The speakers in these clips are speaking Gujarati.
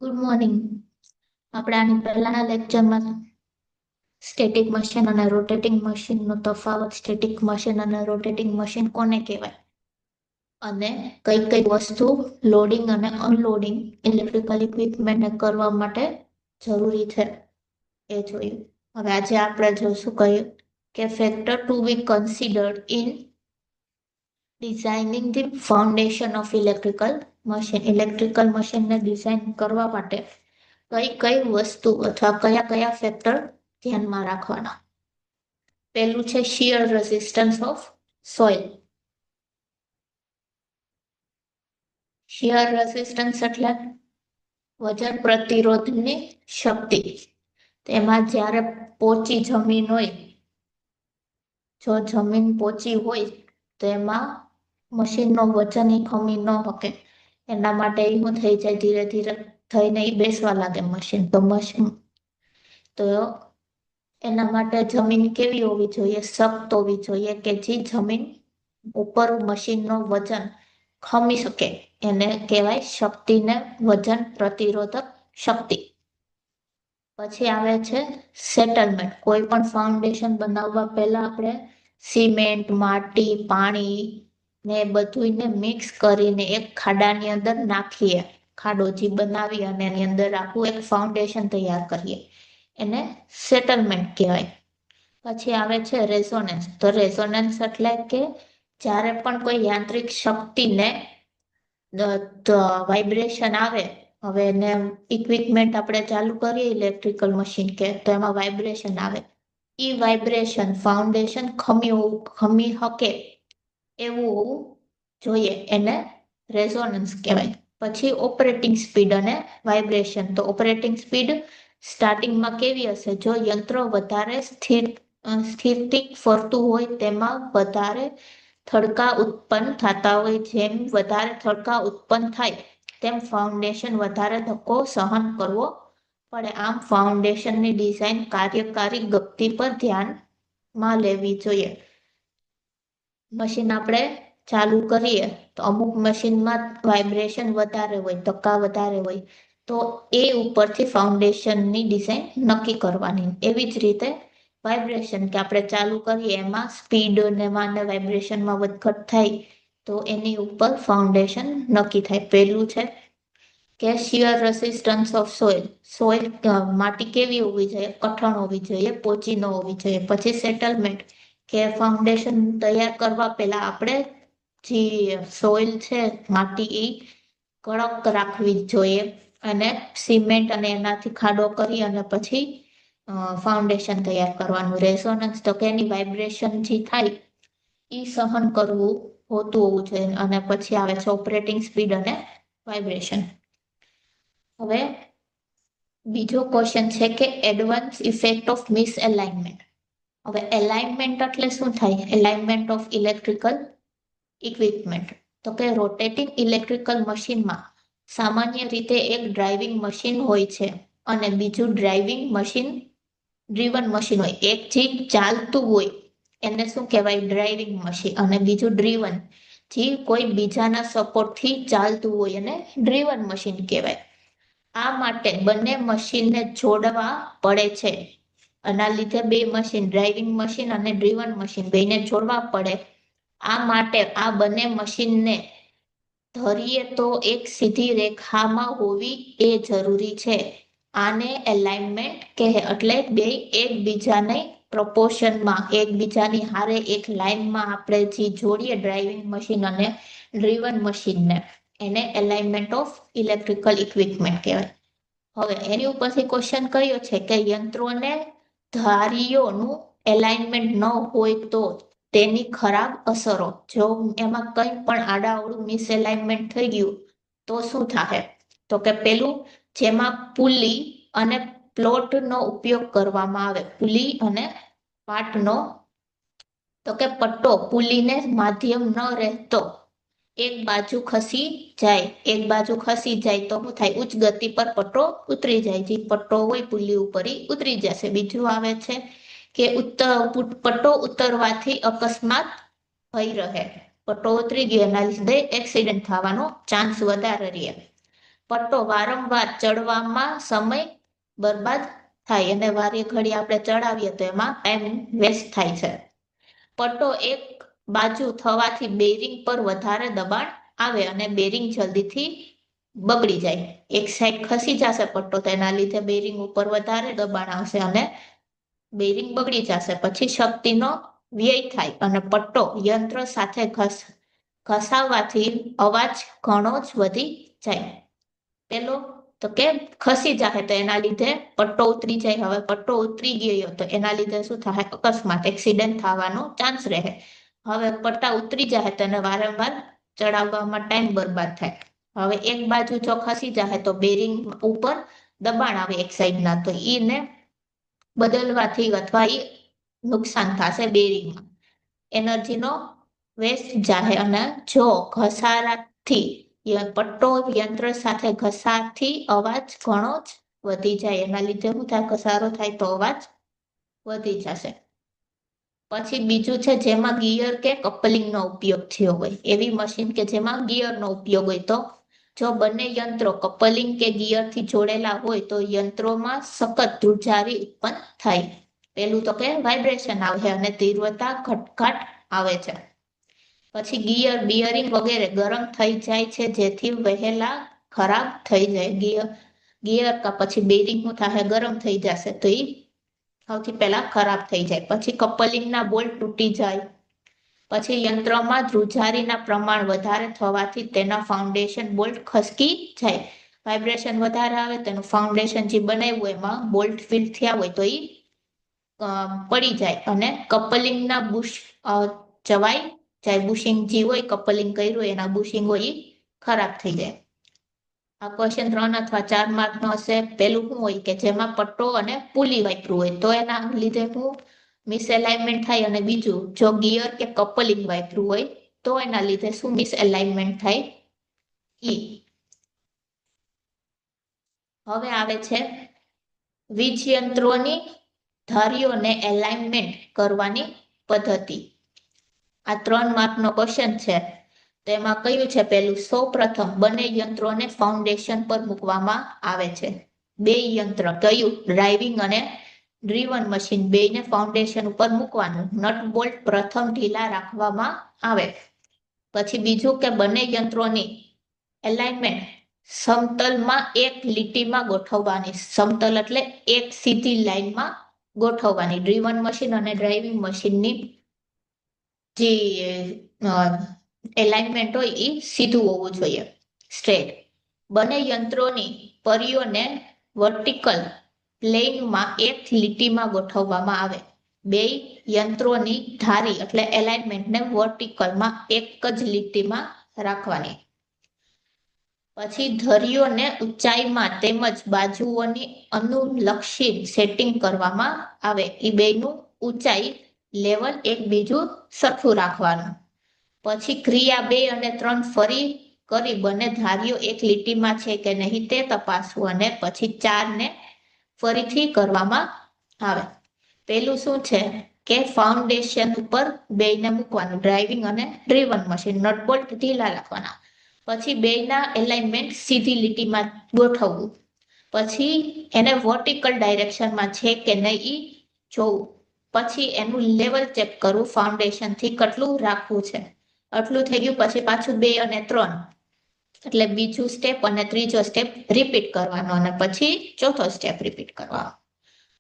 Good morning. આપણે આની પહેલાના લેક્ચરમાં સ્ટેટિક મશીન અને રોટેટિંગ મશીનનો તફાવત, સ્ટેટિક મશીન અને રોટેટિંગ મશીન કોને કહેવાય, અને કઈ કઈ વસ્તુ લોડિંગ અને અનલોડિંગ ઇલેક્ટ્રિકલ ઇક્વિપમેન્ટને કરવા માટે જરૂરી છે એ જોયું. હવે આજે આપણે જોશું કહ્યું કે factor to be considered in designing the foundation of electrical machine. Electrical મશીનને ડિઝાઇન કરવા માટે કઈ કઈ વસ્તુ અથવા કયા કયા ફેક્ટર ધ્યાનમાં રાખવાના. પહેલું છે shear resistance of soil. Shear resistance એટલે વજન પ્રતિરોધની શક્તિ. તેમાં જ્યારે પોચી જમીન હોય, જો જમીન પોચી હોય તો એમાં મશીનનું વજન ખમી ન શકે. એના માટે શું થઈ જાય, ધીરે ધીરે થઈને એ બેસવા લાગે મશીન. તો એના માટે જમીન કેવી હોવી જોઈએ? સખ્ત હોવી જોઈએ કે જે જમીન ઉપર મશીનનું વજન ખમી શકે. એને કહેવાય શક્તિને વજન પ્રતિરોધક શક્તિ. પછી આવે છે સેટલમેન્ટ. કોઈ પણ ફાઉન્ડેશન બનાવવા પહેલા આપણે સિમેન્ટ, માટી, પાણી ને બધુંને મિક્સ કરીને એક ખાડાની અંદર નાખીએ. ખાડો જે બનાવી અને એની અંદર આખું એક ફાઉન્ડેશન તૈયાર કરીએ, એને સેટલમેન્ટ કહેવાય. પછી આવે છે રેઝોનન્સ. તો રેઝોનન્સ એટલે કે જ્યારે પણ કોઈ યાંત્રિક શક્તિને વાઇબ્રેશન આવે. હવે એને ઇક્વિપમેન્ટ આપણે ચાલુ કરીએ ઇલેક્ટ્રિકલ મશીન કે, તો એમાં વાઇબ્રેશન આવે. એ વાઇબ્રેશન ફાઉન્ડેશન ખમી શકે એવું હોવું જોઈએ, એને રેઝોનન્સ કહેવાય. પછી ઓપરેટિંગ સ્પીડ અને વાઇબ્રેશન. તો ઓપરેટિંગ સ્પીડ સ્ટાર્ટિંગમાં કેવી હશે? જો યંત્ર વધારે સ્થિરથી ફરતું હોય, તેમાં વધારે થડકા ઉત્પન્ન થતા હોય. જેમ વધારે થડકા ઉત્પન્ન થાય તેમ ફાઉન્ડેશન વધારે ધક્કો સહન કરવો પડે. આમ ફાઉન્ડેશનની ડિઝાઇન કાર્યકારી ગતિ પર ધ્યાનમાં લેવી જોઈએ. મશીન આપણે ચાલુ કરીએ તો અમુક મશીનમાં વાઇબ્રેશન વધારે હોય, ધક્કા વધારે હોય, તો એ ઉપરથી ફાઉન્ડેશનની ડિઝાઇન નક્કી કરવાની. એવી જ રીતે વાઇબ્રેશન કે આપણે ચાલુ કરીએ એમાં સ્પીડ ને વાઇબ્રેશનમાં વધઘટ થાય, તો એની ઉપર ફાઉન્ડેશન નક્કી થાય. પહેલું છે કે shear resistance of soil. Soil માટી કેવી હોવી જોઈએ? કઠણ હોવી જોઈએ, પોચી ન હોવી જોઈએ. પછી સેટલમેન્ટ કે ફાઉન્ડેશન તૈયાર કરવા પહેલા આપણે જે સોઇલ છે, માટી, એ કડક રાખવી જોઈએ. અને સિમેન્ટ અને એનાથી ખાડો કરી અને પછી ફાઉન્ડેશન તૈયાર કરવાનું. રેઝોનન્સ તો કે એની વાઇબ્રેશન જે થાય એ સહન કરવું હોતું હોવું જોઈએ. અને પછી આવે છે ઓપરેટિંગ સ્પીડ અને વાઇબ્રેશન. હવે બીજો ક્વેશ્ચન છે કે એડવાન્સ ઇફેક્ટ ઓફ મિસએલાઇનમેન્ટ. હવે એલાઇનમેન્ટ એટલે શું થાય? Alignment of electrical equipment. તો કે રોટેટિંગ ઇલેક્ટ્રિકલ મશીનમાં સામાન્ય રીતે એક ડ્રાઇવિંગ મશીન હોય છે અને બીજું ડ્રીવન મશીન હોય. એક જે ચાલતું હોય એને શું કહેવાય? Driving machine. અને બીજું ડ્રીવન, જે કોઈ બીજાના સપોર્ટથી ચાલતું હોય, એને ડ્રીવન મશીન કહેવાય. આ માટે બંને મશીનને જોડવા પડે છે. આના લીધે બે મશીન, ડ્રાઇવિંગ મશીન અને ડ્રીવન મશીન, બેને જોડવા પડે. આ માટે આ બંને મશીનને ધરીએ તો એક સીધી રેખામાં હોવી એ જરૂરી છે. આને એલાઇનમેન્ટ કહે. એટલે બે એકબીજાને પ્રપોર્શનમાં, એકબીજાની હારે એક લાઇનમાં આપણે જે જોડીએ ડ્રાઇવિંગ મશીન અને ડ્રીવન મશીનને, એને એલાઇનમેન્ટ ઓફ ઇલેક્ટ્રિકલ ઇક્વિપમેન્ટ કહેવાય. હવે એની ઉપરથી ક્વેશ્ચન કયો છે કે યંત્રોને ધારીઓનું એલાઇનમેન્ટ ન હોય તો તેની ખરાબ અસરો. જો એમાં કંઈ પણ આડાઅવળું મિસએલાઇનમેન્ટ થઈ ગયું તો શું થાય? તો કે પેલું, જેમાં પુલી અને પ્લોટનો ઉપયોગ કરવામાં આવે. પુલી અને પાટનો, તો કે પટ્ટો પુલીને માધ્યમ ન રહેતો એક બાજુ ખસી જાય. એક બાજુ ખસી જાય તો શું થાય? ઉચ્ચ ગતિ પર પટ્ટો ઉતરી જાય. જે પટ્ટો હોય પુલી ઉપર એ ઉતરી જશે. બીજું આવે છે કે પટ્ટો ઉતરવાથી અકસ્માત ભય રહે. પટ્ટો ઉતરી ગયો એના લીધે એક્સિડન્ટ થવાનો ચાન્સ વધારે રહે. પટ્ટો વારંવાર ચડવામાં સમય બરબાદ થાય અને વારે ઘડી આપણે ચડાવીએ તો એમાં ટાઈમ વેસ્ટ થાય છે. પટ્ટો એક બાજુ થવાથી બેરિંગ પર વધારે દબાણ આવે અને બેરિંગ જલ્દીથી બગડી જાય. એક સાઈડ ખસી જશે પટ્ટો તો એના લીધે બેરિંગ ઉપર વધારે દબાણ આવશે અને બેરિંગ બગડી જશે. પછી શક્તિનો વ્યય થાય અને પટ્ટો યંત્ર સાથે ઘસાવાથી અવાજ ઘણો જ વધી જાય. પેલો તો કે ખસી જાય તો એના લીધે પટ્ટો ઉતરી જાય. હવે પટ્ટો ઉતરી ગયો તો એના લીધે શું થાય? અકસ્માત, એક્સિડન્ટ થવાનો ચાન્સ રહે. હવે પટ્ટા ઉતરી જાય તો એને વારંવાર ચડાવવામાં ટાઈમ બરબાદ થાય. હવે એક બાજુ જો ખસી જાય તો બેરિંગ ઉપર દબાણ આવે એક સાઈડના, તો એને બદલવાથી અથવા એ નુકસાન થશે બેરિંગમાં. એનર્જીનો વેસ્ટ જાય અને જો ઘસારાથી પટ્ટો યંત્ર સાથે ઘસાથી અવાજ ઘણો જ વધી જાય. એના લીધે શું થાય? ઘસારો થાય તો અવાજ વધી જશે. પછી બીજું છે જેમાં ગિયર કે કપલિંગનો ઉપયોગ થયો હોય. એવી મશીન કે જેમાં ગિયરનો ઉપયોગ હોય, તો જો બંને યંત્રો કપલિંગ કે ગિયરથી જોડેલા હોય તો યંત્રોમાં સખત ધ્રુજારી ઉત્પન્ન થાય. પેલું તો કે વાઇબ્રેશન આવે અને તીવ્રતા ઘટઘાટ આવે છે. પછી ગિયર, બિયરિંગ વગેરે ગરમ થઈ જાય છે જેથી વહેલા ખરાબ થઈ જાય. ગિયર કા પછી બેરિંગ શું થાય? ગરમ થઈ જશે તો એ સૌથી પહેલા ખરાબ થઈ જાય. પછી કપલિંગના બોલ્ટ તૂટી જાય. પછી યંત્રમાં ધ્રુજારીના પ્રમાણ વધારે થવાથી તેના ફાઉન્ડેશન બોલ્ટ ખસકી જાય. વાઇબ્રેશન વધારે આવે તેનું ફાઉન્ડેશન જે બનાવ્યું એમાં બોલ્ટ ફિલ થયા હોય તો એ પડી જાય અને કપલિંગના બુશ જવાય જાય. બુશિંગ જે હોય, કપલિંગ કર્યું હોય એના બુશિંગ હોય એ ખરાબ થઈ જાય. આ ક્વેશ્ચન 3 અથવા 4 માર્કનો હશે. પેલું શું હોય કે જેમાં પટ્ટો અને પુલી વાપરવું હોય તો એના લીધે શું મિસએલાઇનમેન્ટ થાય. અને બીજું, જો ગિયર કે કપલિંગ વાપરવું હોય તો એના લીધે શું મિસએલાઇનમેન્ટ થાય. હવે આવે છે વીજ યંત્રોની ધારીઓને એલાઇનમેન્ટ કરવાની પદ્ધતિ. આ 3 માર્કનો ક્વેશ્ચન છે. તેમાં કયું છે? પેલું, સૌ પ્રથમ બંને યંત્રોને ફાઉન્ડેશન પર મૂકવામાં આવે છે. બે યંત્ર કયું? ડ્રાઇવિંગ અને ડ્રીવન મશીન, બેને ફાઉન્ડેશન ઉપર મૂકવાનું. નટ બોલ્ટ પ્રથમ ઢીલા રાખવામાં આવે. પછી બીજું કે બંને યંત્રોની એલાઇનમેન્ટ સમતલમાં એક લીટીમાં ગોઠવવાની. સમતલ એટલે એક સીધી લાઈનમાં ગોઠવવાની. ડ્રીવન મશીન અને ડ્રાઇવિંગ મશીનની જે એલાઇનમેન્ટ હોય એ સીધું હોવું જોઈએ, સ્ટ્રેટ. બંને યંત્રોની પરીઓને વર્ટિકલ પ્લેનમાં એક લીટીમાં ગોઠવવામાં આવે. બે યંત્રોની ધારી એટલે એલાઇનમેન્ટને વર્ટિકલમાં એક જ લીટીમાં રાખવાની. પછી ધરીઓને ઊંચાઈમાં તેમજ બાજુઓની અનુલક્ષી સેટિંગ કરવામાં આવે. એ બેનું ઊંચાઈ લેવલ એકબીજું સરખું રાખવાનું. પછી ક્રિયા 2 અને 3 ફરી કરી બંને ધારીઓ એક લીટીમાં છે કે નહીં તે તપાસવું અને પછી 4 ને ફરીથી કરવામાં આવે. પેલું શું છે કે ફાઉન્ડેશન ઉપર બેને મૂકવાનું. ડ્રાઇવિંગ અને ડ્રીવન મશીન, નટ બોલ્ટ ઢીલા રાખવાના. પછી બેના એલાઇનમેન્ટ સીધી લીટીમાં ગોઠવવું. પછી એને વર્ટિકલ ડાયરેક્શનમાં છે કે નહીં જોવું. પછી એનું લેવલ ચેક કરવું, ફાઉન્ડેશનથી કેટલું રાખવું છે. આટલું થઈ ગયું. પછી પાછું 2 અને 3 એટલે બીજું સ્ટેપ અને ત્રીજો સ્ટેપ રિપીટ કરવાનો અને પછી ચોથો સ્ટેપ રિપીટ કરવાનો.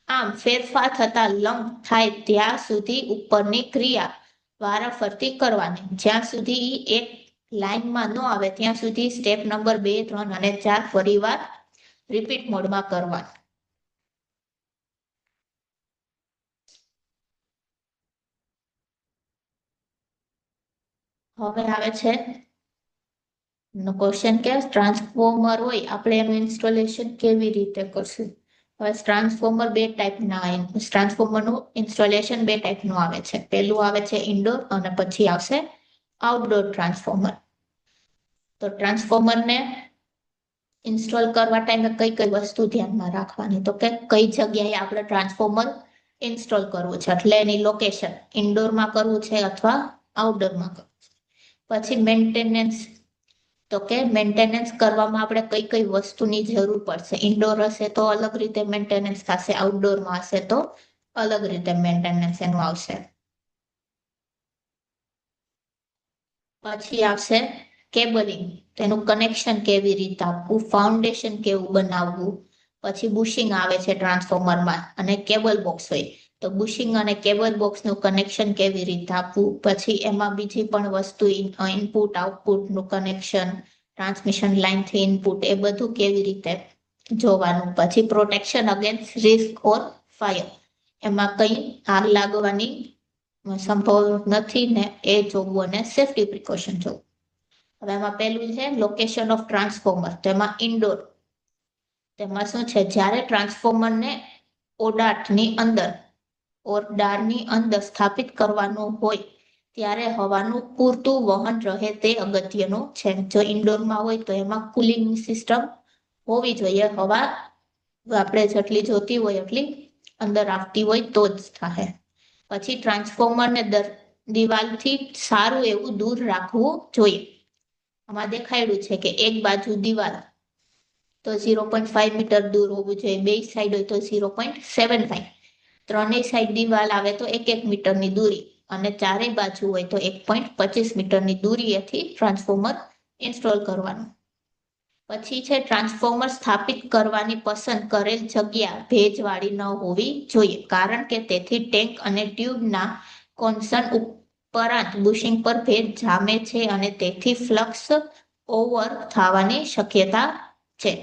આમ ફેરફાર થતા લંબ થાય ત્યાં સુધી ઉપરની ક્રિયા વારાફરતી કરવાની. જ્યાં સુધી એક લાઈનમાં ન આવે ત્યાં સુધી સ્ટેપ નંબર 2, 3 અને 4 ફરીવાર રિપીટ મોડમાં કરવાનું. હવે આવે છે ક્વેશ્ચન કે ટ્રાન્સફોર્મર હોય આપણે એનું ઇન્સ્ટોલેશન કેવી રીતે કરશું. હવે ટ્રાન્સફોર્મર બે ટાઈપના ટ્રાન્સફોર્મરનું ઇન્સ્ટોલેશન બે ટાઈપનું આવે છે. પહેલું આવે છે ઇન્ડોર અને પછી આવશે આઉટડોર ટ્રાન્સફોર્મર. તો ટ્રાન્સફોર્મરને ઇન્સ્ટોલ કરવા ટાઈમે કઈ કઈ વસ્તુ ધ્યાનમાં રાખવાની, તો કે કઈ જગ્યાએ આપણે ટ્રાન્સફોર્મર ઇન્સ્ટોલ કરવું છે એટલે એની લોકેશન ઇન્ડોરમાં કરવું છે અથવા આઉટડોરમાં કરવું છે. પછી મેન્ટેનન્સ તો કે મેન્ટેનન્સ કરવામાં આપણે કઈ કઈ વસ્તુની જરૂર પડશે. ઇન્ડોર હશે તો અલગ રીતે મેન્ટેનન્સ થશે, આઉટડોરમાં હશે તો અલગ રીતે મેન્ટેનન્સ એનું આવશે. પછી આવશે કેબલિંગ, તેનું કનેક્શન કેવી રીતે આપવું, ફાઉન્ડેશન કેવું બનાવવું. પછી બુશિંગ આવે છે ટ્રાન્સફોર્મરમાં અને કેબલ બોક્સ હોય, તો બુશિંગ અને કેબલ બોક્સનું કનેક્શન કેવી રીતે આપવું. પછી એમાં બીજી પણ વસ્તુ ઇનપુટ આઉટપુટનું કનેક્શન, ટ્રાન્સમિશન લાઇનથી ઇનપુટ, એ બધું કેવી રીતે જોવાનું. પછી પ્રોટેક્શન અગેન્સ્ટ રિસ્ક ઓર ફાયર, એમાં કઈ આગ લાગવાની સંભવ નથી ને એ જોવું અને સેફ્ટી પ્રિકોશન જોવું. હવે એમાં પહેલું છે લોકેશન ઓફ ટ્રાન્સફોર્મર, તેમાં ઇન્ડોર. તેમાં શું છે, જ્યારે ટ્રાન્સફોર્મરને ઓરડાની અંદર ઓરડાની અંદર સ્થાપિત કરવાનું હોય ત્યારે હવાનું પૂરતું વહન રહે તે અગત્યનું છે. જો ઇન્ડોરમાં હોય તો એમાં કુલિંગ સિસ્ટમ હોવી જોઈએ, હવા આપણે જેટલી જોતી હોય એટલી અંદર આવતી હોય તો જ થાય. પછી ટ્રાન્સફોર્મરને દિવાલથી સારું એવું દૂર રાખવું જોઈએ. આમાં દેખાડ્યું છે કે એક બાજુ દિવાલ તો 0.5 મીટર દૂર હોવું જોઈએ, બે સાઈડ હોય તો 0.75, ત્રણેય સાઈડ દિવાલ આવે તો 1 મીટરની દૂરી, અને ચારેય બાજુ હોય તો 1.25 મીટરની દૂરીએથી ટ્રાન્સફોર્મર ઇન્સ્ટોલ કરવાનું. પછી છે ટ્રાન્સફોર્મર સ્થાપિત કરવાની પસંદ કરેલ જગ્યા ભેજવાળી ન હોવી જોઈએ, કારણ કે તેથી ટેન્ક અને ટ્યુબના કોન્સન ઉપરાંત બુશિંગ પર ભેજ જામે છે અને તેથી ફ્લક્સ ઓવર થવાની શક્યતા છે.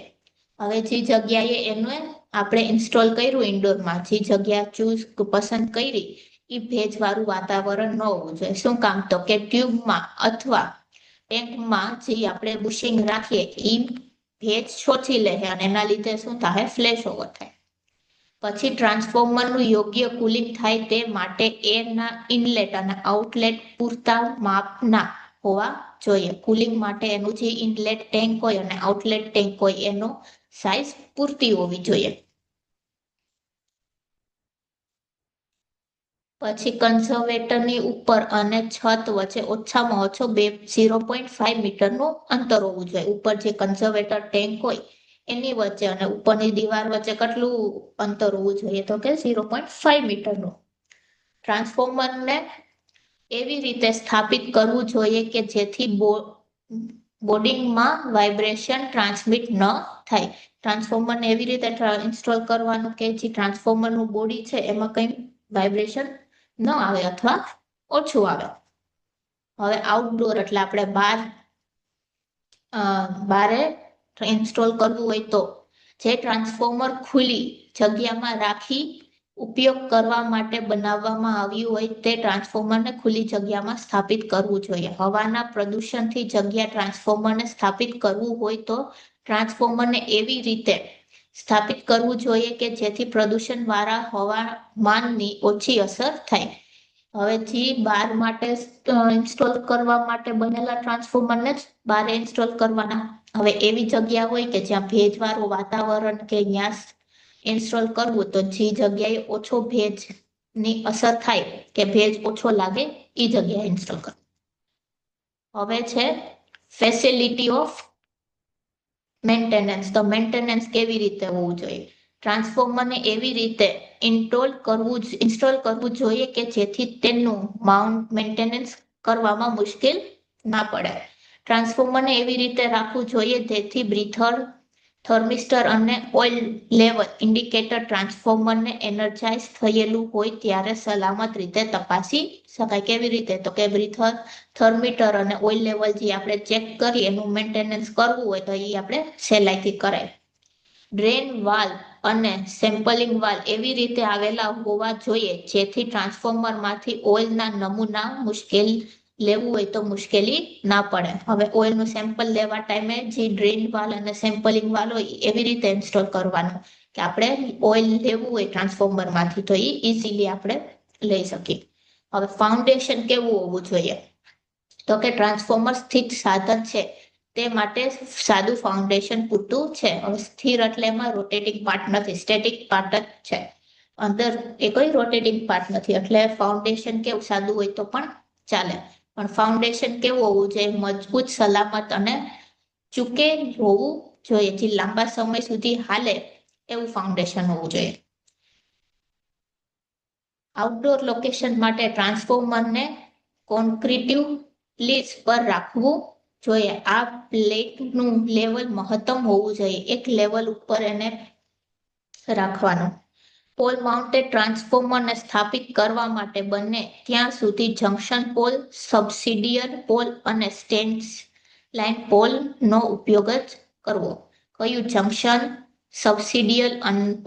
હવે જે જગ્યાએ એને આપણે ઇન્સ્ટોલ કર્યું ઇન્ડોરમાં, જે જગ્યા પસંદ કરી એ ભેજવાળું વાતાવરણ ન હોવું જોઈએ. શું કામ, તો કે ટ્યુબમાં અથવા ટેન્કમાં જે આપણે બુશિંગ રાખીએ એ ભેજ શોષી લે અને એના લીધે શું થાય, ફ્લેશ ઓવર થાય. પછી ટ્રાન્સફોર્મરનું યોગ્ય કુલિંગ થાય તે માટે એરના ઇનલેટ અને આઉટલેટ પૂરતા માપના હોવા જોઈએ. કુલિંગ માટે એનું જે ઇનલેટ ટેન્ક હોય અને આઉટલેટ ટેન્ક હોય એનો સાઇઝ પૂરતી હોવી જોઈએ. પછી કન્ઝર્વેટરની ઉપર અને છત વચ્ચે ઓછામાં ઓછો 0.5 મીટરનું અંતર હોવું જોઈએ. ઉપર જે કન્ઝર્વેટર ટેન્ક હોય એની વચ્ચે અને ઉપરની દિવાલ વચ્ચે કેટલું અંતર હોવું જોઈએ, તો કે 0.5 મીટરનું. ટ્રાન્સફોર્મરને એવી રીતે સ્થાપિત કરવું જોઈએ કે જેથી બોર્ડિંગમાં વાઇબ્રેશન ટ્રાન્સમિટ ન થાય. ટ્રાન્સફોર્મરને એવી રીતે ઇન્સ્ટોલ કરવાનું કે જે ટ્રાન્સફોર્મરનું બોડી છે એમાં કંઈ વાઇબ્રેશન ન આવે અથવા ઓછું આવે. હવે આઉટડોર એટલે આપણે બારે ઇન્સ્ટોલ કરવું હોય તો જે ટ્રાન્સફોર્મર ખુલ્લી જગ્યામાં રાખી ઉપયોગ કરવા માટે બનાવવામાં આવ્યું હોય તે ટ્રાન્સફોર્મરને ખુલ્લી જગ્યામાં સ્થાપિત કરવું જોઈએ. હવાના પ્રદૂષણથી જગ્યા ટ્રાન્સફોર્મરને સ્થાપિત કરવું હોય તો ટ્રાન્સફોર્મરને એવી રીતે સ્થાપિત કરવું જોઈએ કે જેથી પ્રદૂષણ વાળા હવામાનની ઓછી અસર થાય. હવે જે બાર માટે ઇન્સ્ટોલ કરવા માટે બનેલા ટ્રાન્સફોર્મરને જ બારે ઇન્સ્ટોલ કરવાના. હવે એવી જગ્યા હોય કે જ્યાં ભેજવાળું વાતાવરણ કે ત્યાં ઇન્સ્ટોલ કરવું, તો જે જગ્યાએ ઓછો ભેજની અસર થાય કે ભેજ ઓછો લાગે એ જગ્યાએ ઇન્સ્ટોલ કરવું. હવે છે ફેસિલિટી ઓફ મેન્ટેનન્સ, તો મેન્ટેનન્સ કેવી રીતે હોવું જોઈએ. ટ્રાન્સફોર્મરને એવી રીતે ઇન્સ્ટોલ કરવું જોઈએ કે જેથી તેનું મેન્ટેનન્સ કરવામાં મુશ્કેલ ના પડે. ટ્રાન્સફોર્મરને એવી રીતે રાખવું જોઈએ જેથી બ્રીથર, થર્મિસ્ટર અને ઓઇલ લેવલ ઇન્ડિકેટર ટ્રાન્સફોર્મરને એનર્જાઇઝ થયેલું હોય ત્યારે સલામત રીતે તપાસી શકાય. કેવી રીતે, તો કે બ્રીથર, થર્મીટર અને ઓઇલ લેવલ જે આપણે ચેક કરીએ એનું મેન્ટેનન્સ કરવું હોય તો એ આપણે સહેલાઈથી કરાય. ડ્રેન વાલ્વ અને સેમ્પલિંગ વાલ્વ એવી રીતે આવેલા હોવા જોઈએ જેથી ટ્રાન્સફોર્મરમાંથી ઓઇલના નમૂના લેવું હોય તો મુશ્કેલી ના પડે. હવે ઓઇલનું સેમ્પલ લેવા ટાઈમે જે ડ્રેન વાલ્વ અને સેમ્પલિંગ વાલ્વ હોય એવી રીતે ઇન્સ્ટોલ કરવાનું કે આપણે ઓઇલ લેવું હોય ટ્રાન્સફોર્મરમાંથી તો એ ઇઝીલી આપણે લઈ શકીએ. હવે ફાઉન્ડેશન કેવું હોવું જોઈએ, તો કે ટ્રાન્સફોર્મર સ્થિત સાધન છે તે માટે સાદું ફાઉન્ડેશન પૂરતું છે. હવે સ્થિર એટલે એમાં રોટેટિંગ પાર્ટ નથી, સ્ટેટિક પાર્ટ જ છે. અંદર એ કોઈ રોટેટિંગ પાર્ટ નથી, એટલે ફાઉન્ડેશન કેવું સાદું હોય તો પણ ચાલે. પણ ફાઉન્ડેશન કેવું હોવું જોઈએ, મજબૂત, સલામત અને ચૂકે હોવું જોઈએ, જે લાંબા સમય સુધી હાલે એવું ફાઉન્ડેશન હોવું જોઈએ. આઉટડોર લોકેશન માટે ટ્રાન્સફોર્મરને કોન્ક્રીટિવ પ્લેસ પર રાખવું જોઈએ. આ પ્લેટનું લેવલ મહત્તમ હોવું જોઈએ, એક લેવલ ઉપર એને રાખવાનું. પોલ માઉન્ટેડ ટ્રાન્સફોર્મરને સ્થાપિત કરવા માટે બંને ત્યાં સુધી જંકશન પોલ, સબસિડિયર પોલ અને સ્ટેન્ડ લાઇન પોલનો ઉપયોગ જ કરવો. કયું? જંકશન, સબસિડિયર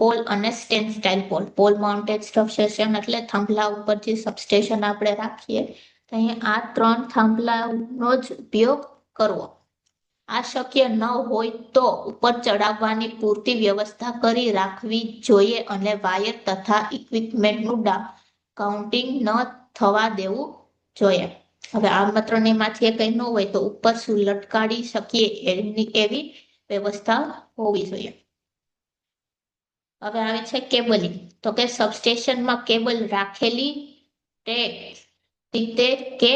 પોલ અને stand style pole. Pole mounted substation એટલે થાંભલા ઉપર જે સબસ્ટેશન આપણે રાખીએ તો અહીંયા આ 3 થાંભલાનો જ ઉપયોગ કરવો. આ શક્ય ન હોય તો ઉપર ચડાવવાની પૂરતી વ્યવસ્થા કરી રાખવી જોઈએ અને વાયર તથા ઇક્વિપમેન્ટનું કાઉન્ટિંગ ન થવા દેવું જોઈએ. હવે આ ત્રણેયમાંથી કંઈ ન હોય તો ઉપર શું લટકાડી શકીએ એવી વ્યવસ્થા હોવી જોઈએ. હવે આવે છે કેબલિંગ. તો કે સબસ્ટેશનમાં કેબલ રાખેલી રીતે કે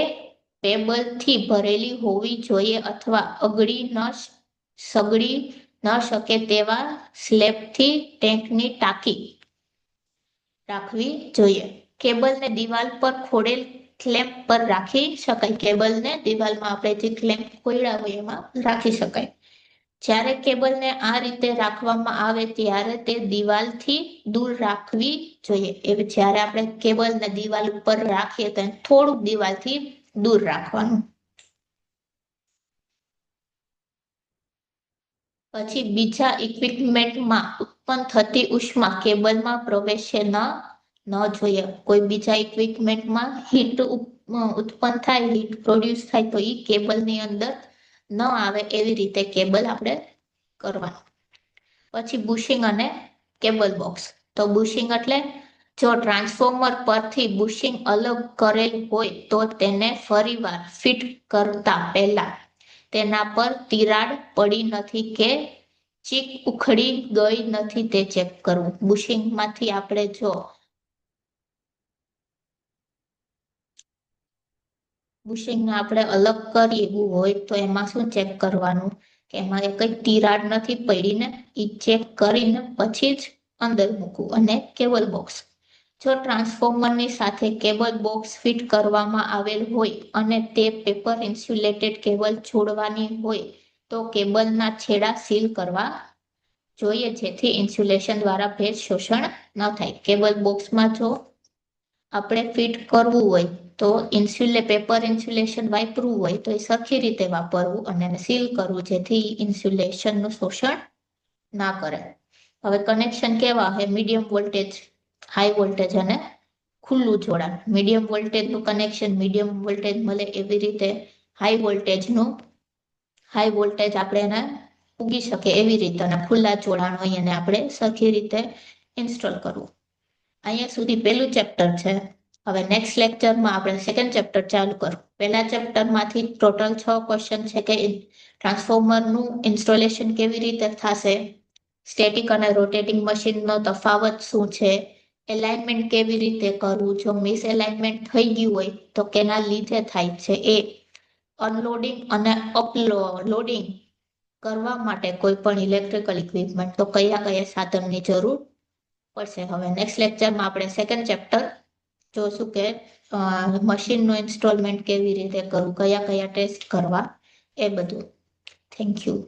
કેબલથી ભરેલી હોવી જોઈએ અથવા સગડી ન શકે તેવા સ્લેબથી ટેન્કની ટાંકી રાખવી જોઈએ. કેબલને દિવાલ પર ખોડેલ ક્લેમ્પ પર રાખી શકાય. કેબલને દિવાલમાં આપણે જે ક્લેમ્પ ખોડ્યા હોય એમાં રાખી શકાય. જ્યારે કેબલને આ રીતે રાખવામાં આવે ત્યારે તે દિવાલથી દૂર રાખવી જોઈએ. એવી જ્યારે આપણે કેબલને દિવાલ ઉપર રાખીએ તો થોડુંક દિવાલથી દૂર રાખવાનું. પછી બીજા ઇક્વિપમેન્ટમાં ઉત્પન્ન થતી ઉષ્મા કેબલમાં પ્રવેશે ન જોઈએ. કોઈ બીજા ઇક્વિપમેન્ટમાં હીટ ઉત્પન્ન થાય, હીટ પ્રોડ્યુસ થાય તો એ કેબલની અંદર ન આવે એવી રીતે કેબલ આપણે કરવાનું. પછી બુશિંગ અને કેબલ બોક્સ. તો બુશિંગ એટલે જો ટ્રાન્સફોર્મર પરથી બુશિંગ અલગ કરેલ હોય તો તેને ફરીવાર ફિટ કરતા પહેલા તેના પર તિરાડ પડી નથી કે ચીક ઉખડી ગઈ નથી તે ચેક કરવું. બુશિંગમાંથી આપણે જો બુશિંગને આપણે અલગ કરીએ હોય તો એમાં શું ચેક કરવાનું કે એમાં કઈ તિરાડ નથી પડી ને, એ ચેક કરીને પછી જ અંદર મૂકવું. અને કેબલ બોક્સ. જો ટ્રાન્સફોર્મરની સાથે કેબલ બોક્સ ફિટ કરવામાં આવેલ હોય અને તે પેપર ઇન્સ્યુલેટેડ કેબલ જોડવાની હોય તો કેબલના છેડા સીલ કરવા જોઈએ જેથી ઇન્સ્યુલેશન દ્વારા ભેજ શોષણ ન થાય. કેબલ બોક્સમાં જો આપણે ફિટ કરવું હોય તો પેપર ઇન્સ્યુલેશન વાપરવું હોય તો એ સરખી રીતે વાપરવું અને એને સીલ કરવું જેથી ઇન્સ્યુલેશનનું શોષણ ના કરે. હવે કનેક્શન કેવા છે? મીડિયમ વોલ્ટેજ, હાઈ વોલ્ટેજ અને ખુલ્લું જોડાણ. મીડિયમ વોલ્ટેજનું કનેક્શન મીડિયમ વોલ્ટેજ મળે એવી રીતે હાઈ વોલ્ટેજ આપણે એને ઉગી શકે એવી રીતે અને ખુલ્લા જોડાણ હોય એને આપણે સરખી રીતે ઇન્સ્ટોલ કરવું. અહીંયા સુધી પહેલું ચેપ્ટર છે. હવે નેક્સ્ટ લેક્ચરમાં આપણે સેકન્ડ ચેપ્ટર ચાલુ કરવું. પહેલા ચેપ્ટરમાંથી ટોટલ 6 ક્વેશ્ચન છે કે ટ્રાન્સફોર્મરનું ઇન્સ્ટોલેશન કેવી રીતે થશે, સ્ટેટિક અને રોટેટિંગ મશીનનો તફાવત શું છે, એલાઇનમેન્ટ કેવી રીતે કરવું, જો મિસ એલાઇનમેન્ટ થઈ ગયું હોય તો કેના લીધે થાય છે એ, અનલોડિંગ અને અપલોડિંગ કરવા માટે કોઈ પણ ઇલેક્ટ્રિકલ ઇક્વિપમેન્ટ તો કયા સાધનની જરૂર પડશે. હવે નેક્સ્ટ લેક્ચરમાં આપણે સેકન્ડ ચેપ્ટર જોશું કે મશીનનું ઇન્સ્ટોલમેન્ટ કેવી રીતે કરવું, કયા ટેસ્ટ કરવા, એ બધું. Thank you.